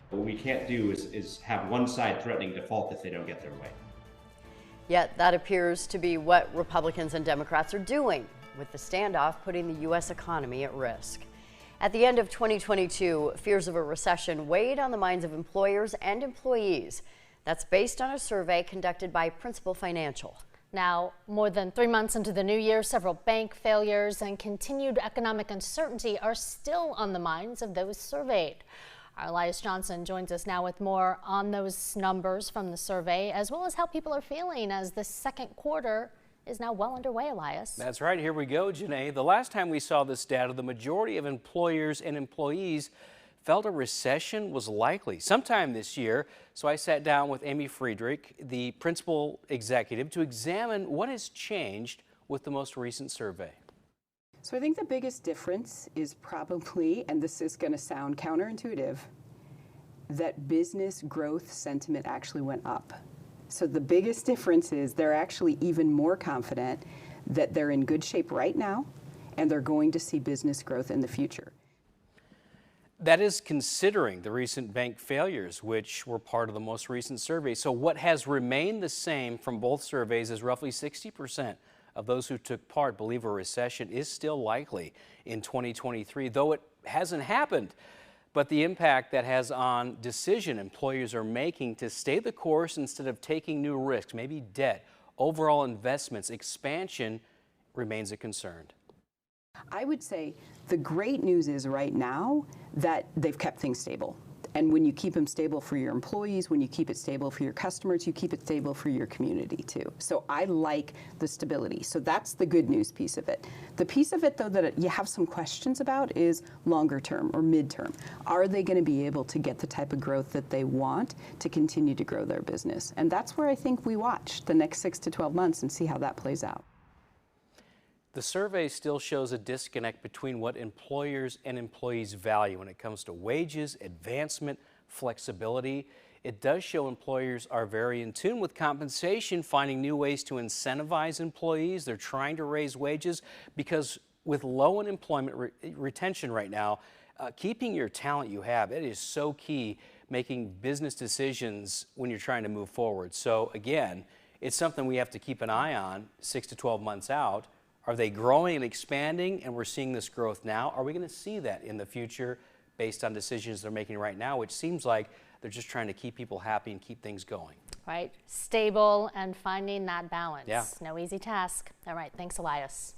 What we can't do is have one side threatening default if they don't get their way. Yet that appears to be what Republicans and Democrats are doing, with the standoff putting the U.S. economy at risk. At the end of 2022, fears of a recession weighed on the minds of employers and employees. That's based on a survey conducted by Principal Financial. Now, more than 3 months into the new year, several bank failures and continued economic uncertainty are still on the minds of those surveyed. Our Elias Johnson joins us now with more on those numbers from the survey, as well as how people are feeling as the second quarter is now well underway, Elias. That's right. Here we go, Janae. The last time we saw this data, the majority of employers and employees felt a recession was likely sometime this year. So I sat down with Amy Friedrich, the principal executive, to examine what has changed with the most recent survey. So I think the biggest difference is probably, and this is going to sound counterintuitive, that business growth sentiment actually went up. So the biggest difference is they're actually even more confident that they're in good shape right now and they're going to see business growth in the future. That is considering the recent bank failures, which were part of the most recent survey. So what has remained the same from both surveys is roughly 60% of those who took part believe a recession is still likely in 2023, though it hasn't happened. But the impact that has on decision employers are making to stay the course instead of taking new risks, maybe debt, overall investments, expansion remains a concern. I would say the great news is right now that they've kept things stable. And when you keep them stable for your employees, when you keep it stable for your customers, you keep it stable for your community too. So I like the stability. So that's the good news piece of it. The piece of it though that you have some questions about is longer term or midterm. Are they going to be able to get the type of growth that they want to continue to grow their business? And that's where I think we watch the next 6 to 12 months and see how that plays out. The survey still shows a disconnect between what employers and employees value when it comes to wages, advancement, flexibility. It does show employers are very in tune with compensation, finding new ways to incentivize employees. They're trying to raise wages because with low unemployment retention right now, keeping your talent you have, it is so key making business decisions when you're trying to move forward. So again, it's something we have to keep an eye on 6 to 12 months out. Are they growing and expanding, and we're seeing this growth now? Are we going to see that in the future based on decisions they're making right now, which seems like they're just trying to keep people happy and keep things going? Right. Stable and finding that balance. Yeah. No easy task. All right. Thanks, Elias.